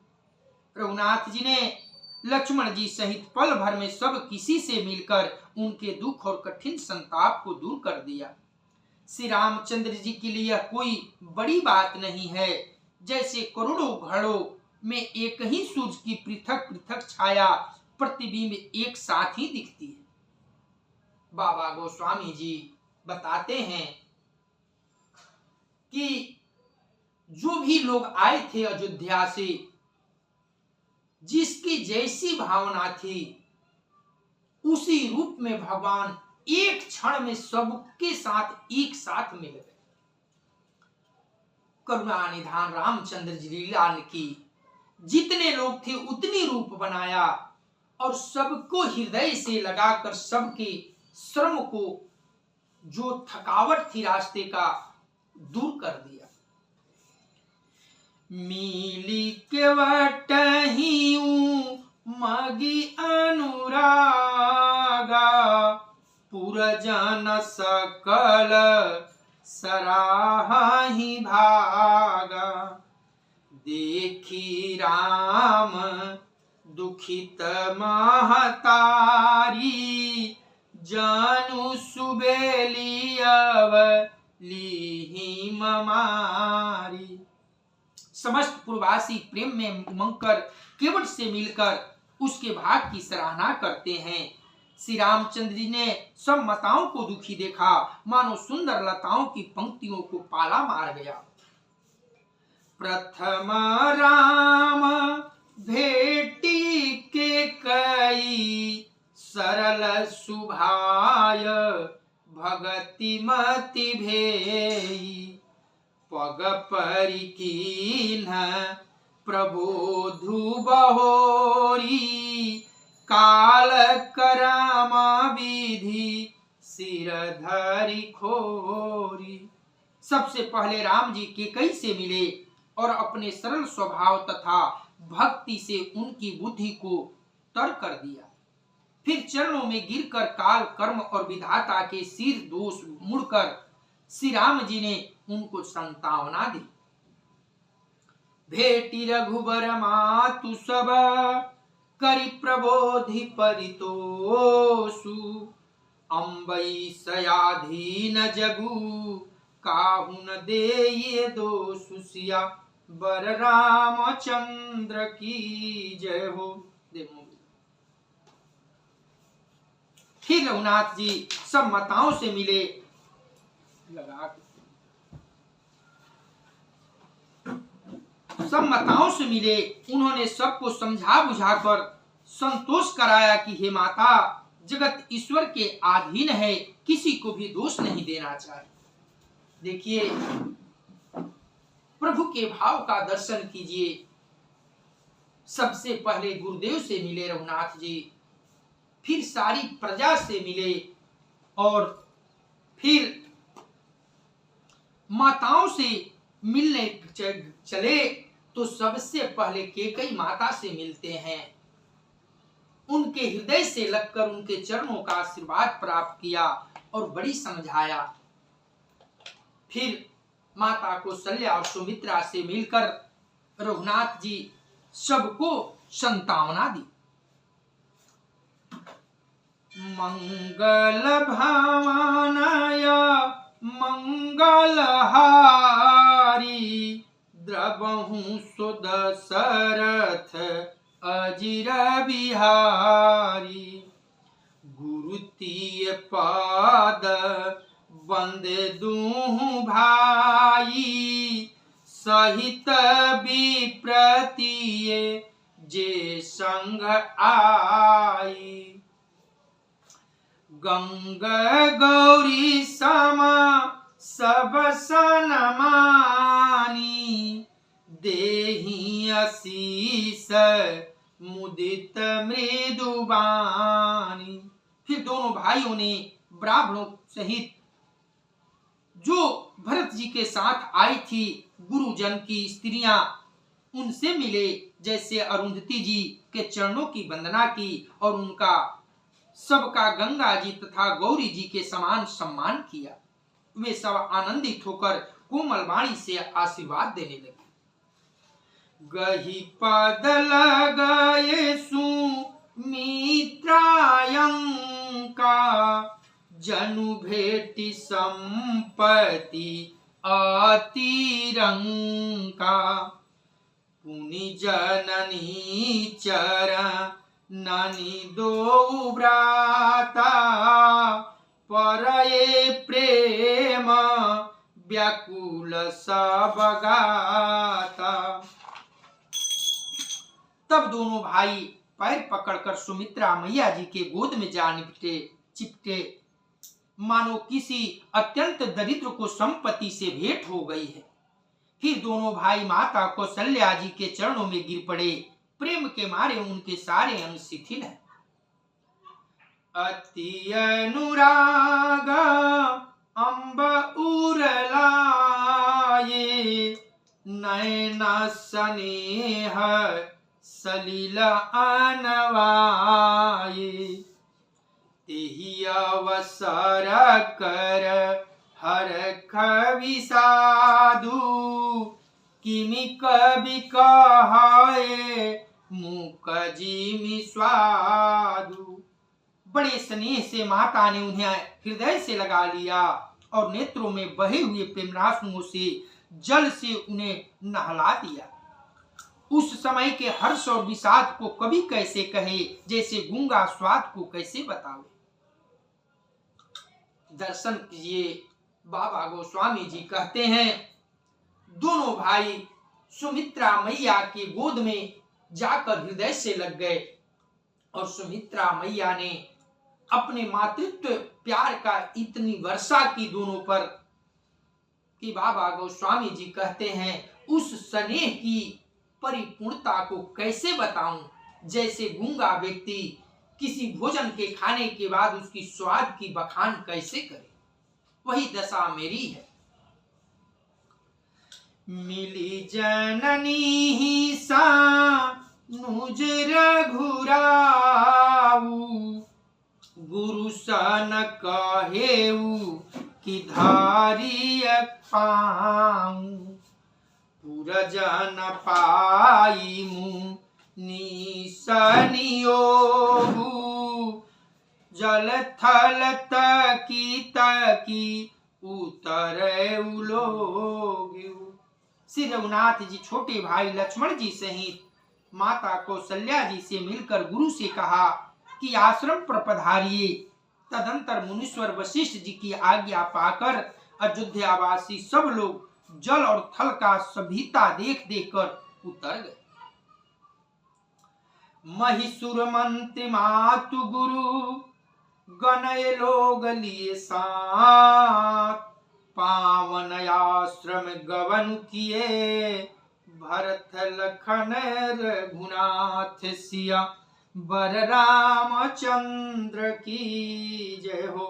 A: रघुनाथ जी ने लक्ष्मण जी सहित पल भर में सब किसी से मिलकर उनके दुख और कठिन संताप को दूर कर दिया। श्री रामचंद्र जी के लिए यह कोई बड़ी बात नहीं है। जैसे करोड़ों घड़ों में एक ही सूरज की पृथक पृथक छाया प्रतिबिंब एक साथ ही दिखती है। बाबा गोस्वामी जी बताते हैं कि जो भी लोग आए थे अयोध्या से, जिसकी जैसी भावना थी उसी रूप में भगवान एक क्षण में सबके साथ एक साथ मिल गए। करुणा निधान रामचंद्र जी लीला की जितने लोग थे उतनी रूप बनाया और सबको हृदय से लगाकर सबके श्रम को, जो थकावट थी रास्ते का, दूर कर दिया। मिली केवटहि मगी अनुरागा पुरजन सकल सराहि भागा। देखी राम दुखित महतारी जानु सुबेली अवलीहि ममारी। समस्त पूर्ववासी प्रेम में उमंग कर केवट से मिलकर उसके भाग की सराहना करते हैं। श्री रामचंद्र जी ने सब माताओं को दुखी देखा, मानो सुंदर लताओं की पंक्तियों को पाला मार गया। प्रथम राम भेटी के कई सरल सुभाय भगति मति भेई। पग परिकीन्ह प्रबोधु बहोरी काल करामा विधि सिर धरि खोरी। सबसे पहले राम जी केकई से मिले और अपने सरल स्वभाव तथा भक्ति से उनकी बुद्धि को तर कर दिया। फिर चरणों में गिरकर काल कर्म और विधाता के सिर दोष मुड़कर श्री राम जी ने उनको संतावना दी। भेटी रघुबर मातु सब करि प्रबोधि परितोषु। अम्बई सयाधीन जगु काहुन देये दोषु। सिया बर रामचंद्र की जय हो। फिर रघुनाथ जी सब माताओं से मिले। सब माताओं से मिले, उन्होंने सबको समझा बुझाकर संतोष कराया कि हे माता, जगत ईश्वर के अधीन है, किसी को भी दोष नहीं देना चाहिए। देखिए, प्रभु के भाव का दर्शन कीजिए। सबसे पहले गुरुदेव से मिले रघुनाथ जी, फिर सारी प्रजा से मिले और फिर माताओं से मिलने चले तो सबसे पहले केकई माता से मिलते हैं। उनके हृदय से लगकर उनके चरणों का आशीर्वाद प्राप्त किया और बड़ी समझाया। फिर माता कौशल्या और सुमित्रा से मिलकर रघुनाथ जी सबको संतावना दी। मंगल भावनाय मंगल हारी द्रवहु सुदशरथ अजिर बिहारी। गुरु तीय पाद वंदे दूहु भाई सहित विप्रतिये जे संग आई। गंगा गौरी समा सब सनमानी देहि आशीष मुदित मृदुबानी। फिर दोनों भाइयों ने ब्राह्मणों सहित जो भरत जी के साथ आई थी गुरुजन की स्त्रियां, उनसे मिले। जैसे अरुंधति जी के चरणों की वंदना की और उनका सबका गंगा जी तथा गौरी जी के समान सम्मान किया। वे सब आनंदित होकर कोमल वाणी से आशीर्वाद देने लगे। गही पद लगाए सुमित्रायंका, जनु भेटि संपत्ति अतिरंका, पुनि जननी चरणनि दो भ्राता, परये प्रेम व्याकुल सब गाता। तब दोनों भाई पैर पकड़कर सुमित्रा मैया जी के गोद में जा चिपटे, मानो किसी अत्यंत दरिद्र को संपत्ति से भेंट हो गई है। फिर दोनों भाई माता कौशल्या जी के चरणों में गिर पड़े। प्रेम के मारे उनके सारे अंग शिथिल हैं। अति अनुराग अम्ब उरलाये, नयन स्नेह सलिल अनवाये, तेहि अवसर कर हर कवि साधु, किमि कवि कहाए मुख जिमि स्वादु। बड़े स्नेह से माता ने उन्हें हृदय से लगा लिया और नेत्रों में बहे हुए प्रेमाश्रुओं से जल से उन्हें नहला दिया। उस समय के हर्ष और विषाद को कवि कैसे कहे, जैसे गूंगा स्वाद को कैसे बतावे। दर्शन कीजिए, बाबा गोस्वामी जी कहते हैं, दोनों भाई सुमित्रा मैया की गोद में जाकर हृदय से लग गए और सुमित्रा मैया ने अपने मातृत्व प्यार का इतनी वर्षा की दोनों पर कि बाबा गोस्वामी जी कहते हैं उस स्नेह की परिपूर्णता को कैसे बताऊं, जैसे गूंगा व्यक्ति किसी भोजन के खाने के बाद उसकी स्वाद की बखान कैसे करे। वही दशा मेरी है। मिली जननी ही सानुज रघुराऊ, गुरु सन कहेऊ कि धारिय पाऊं, पुरजन पाई मुनि सनियोगु, जल थल तकी उतरे उलोगु। श्री रघुनाथ जी छोटे भाई लक्ष्मण जी सहित माता कौशल्या जी से मिलकर गुरु से कहा कि आश्रम पर पधारिए। तदंतर मुनीश्वर वशिष्ठ जी की आज्ञा पाकर अयोध्यावासी सब लोग जल और थल का सभीता देख देख कर उतर गए। महिषुर मंत्री मातु गुरु गणय लोग लिए साथ, पावन आश्रम गवन किए भरत लखन रघुनाथ सिया बर रामचंद्र की जय हो।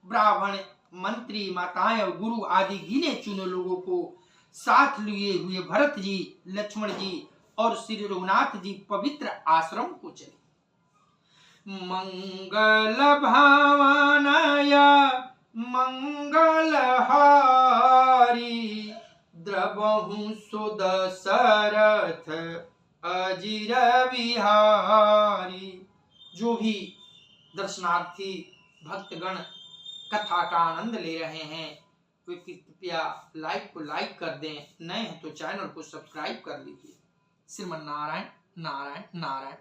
A: ब्राह्मण मंत्री माताएं और गुरु आदि गिने चुने लोगों को साथ लिए हुए भरत जी, लक्ष्मण जी और श्री रघुनाथ जी पवित्र आश्रम को चले। मंगल भावनय मंगल हारी, द्रवहु सुदशरथ अजिर विहारी। जो भी दर्शनार्थी भक्तगण कथा का आनंद ले रहे हैं वे कृपया लाइक को लाइक कर दें, नए हैं तो चैनल को सब्सक्राइब कर लीजिए। श्रीमन नारायण नारायण नारायण।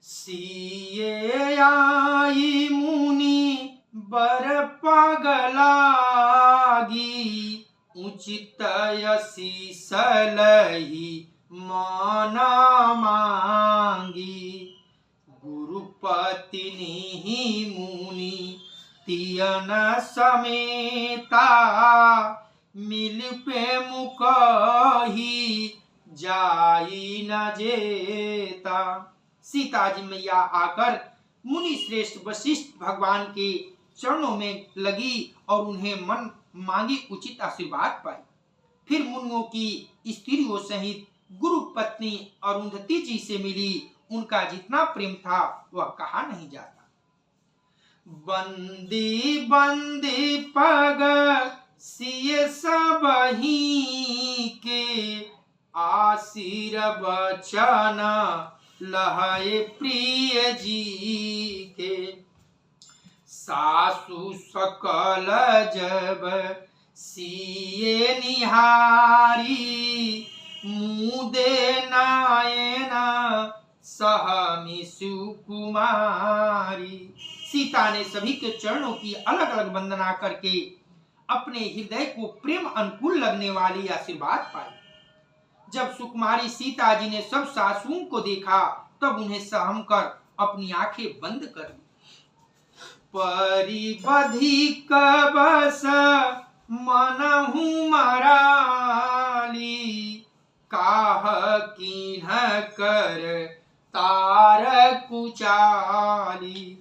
A: सिए आई मुनि बर पगलागी, उचित शीश लही मन मांगी, गुरुपत्नी मुनि तियन समेता, मिल पे मुकही जाई न जेता। सीता जी मैया आकर मुनि श्रेष्ठ वशिष्ठ भगवान के चरणों में लगी और उन्हें मन मांगी उचित आशीर्वाद पाई। फिर मुनियों की स्त्रियों सहित गुरु पत्नी अरुंधति जी से मिली। उनका जितना प्रेम था वह कहा नहीं जाता। बंदी बंदी पग सिय सबही के, आशीर बचन लहै प्रिय जी के। सासु सकल जब सिए निहारी, मुदे नयन सहमी सुकुमारी। सीता ने सभी के चरणों की अलग अलग वंदना करके अपने हृदय को प्रेम अनुकूल लगने वाली आशीर्वाद पाई। जब सुकुमारी सीता जी ने सब सासुओं को देखा तब उन्हें सहम कर अपनी आंखें बंद कर ली। परिबधिक बस मनहु मराली, काह कीन्ह कर तार कुचाली।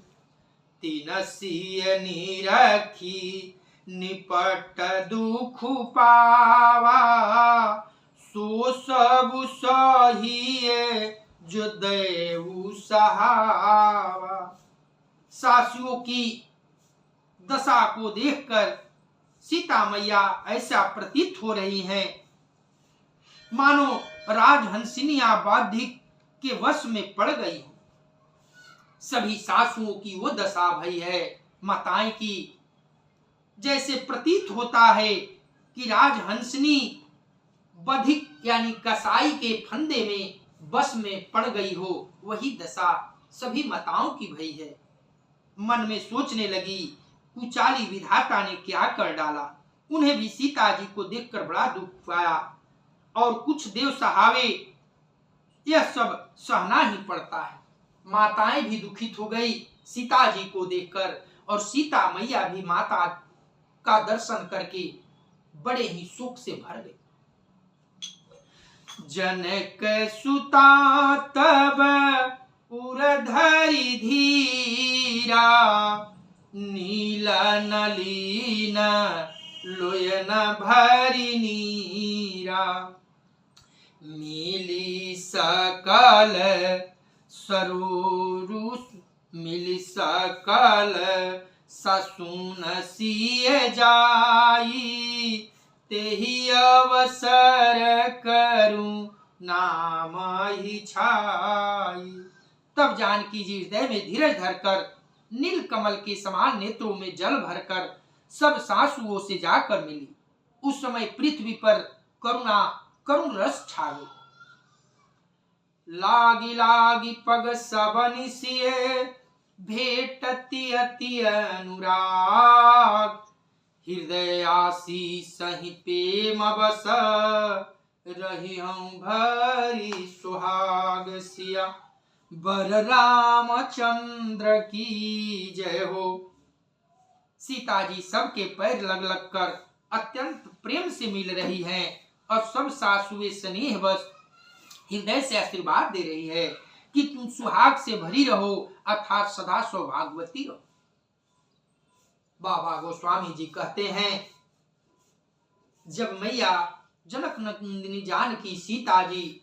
A: तिन सिय निरखी निपट दुख पावा, सो सब सहिए जो देहु सहावा। सासुओं की दशा को देखकर सीता मैया ऐसा प्रतीत हो रही हैं मानो राजहंसिनिया बाधिक के वश में पड़ गई हो। सभी सासुओं की वो दशा भई है माताएं की, जैसे प्रतीत होता है कि राजहंसिनी बधिक यानी कसाई के फंदे में बस में पड़ गई हो, वही दशा सभी माताओं की भई है। मन में सोचने लगी, कुचाली विधाता ने क्या कर डाला। उन्हें भी सीता जी को देखकर बड़ा दुख आया और कुछ देव सहावे यह सब सहना ही पड़ता है। माताएं भी दुखित हो गई सीता जी को देखकर, और सीता मैया भी माता का दर्शन करके बड़े ही शोक से भर गई। जनक सुता तब उरधरि धीरा, नील नलीन लोयन भरि नीरा। मिली सकल सरोरु मिली सकल ससुन सिय जाई, तेहि अवसर करूं नाम ही छाई। तब जानकी जी हृदय में धीरज धरकर नील कमल के समान नेत्रों में जल भरकर सब सासुओं से जाकर मिली। उस समय पृथ्वी पर करुण रस छा गई। लागी लागी पग सबनि सिए, भेटति अति अनुराग। हृदय आशीष सहि प्रेम बस, रही हम भरी सुहाग। सिया बर रामचंद्र की जय हो। सीता जी सबके पैर लग लग कर अत्यंत प्रेम से मिल रही हैं और सब सासुएं स्नेह बस हृदय से आशीर्वाद दे रही है कि तुम सुहाग से भरी रहो अर्थात सदा सौभाग्यवती रहो। बाबा गोस्वामी जी कहते हैं, जब मैया जनक नंदिनी जानकी सीता जी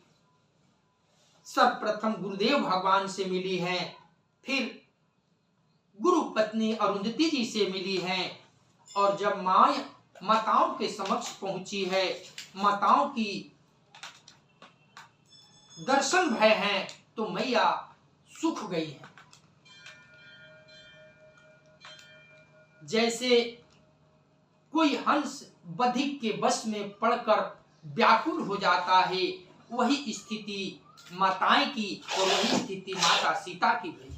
A: सर्वप्रथम गुरुदेव भगवान से मिली हैं, फिर गुरु पत्नी अरुंधति जी से मिली हैं, और जब माताओं के समक्ष पहुंची है, माताओं की दर्शन भय हैं, तो मैया सुख गई है। जैसे कोई हंस बधिक के बस में पड़कर व्याकुल हो जाता है, वही स्थिति माताएं की और वही स्थिति माता सीता की हुई है।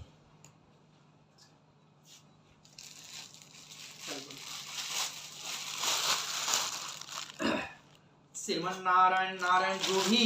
A: श्रीमन नारायण नारायण जो भी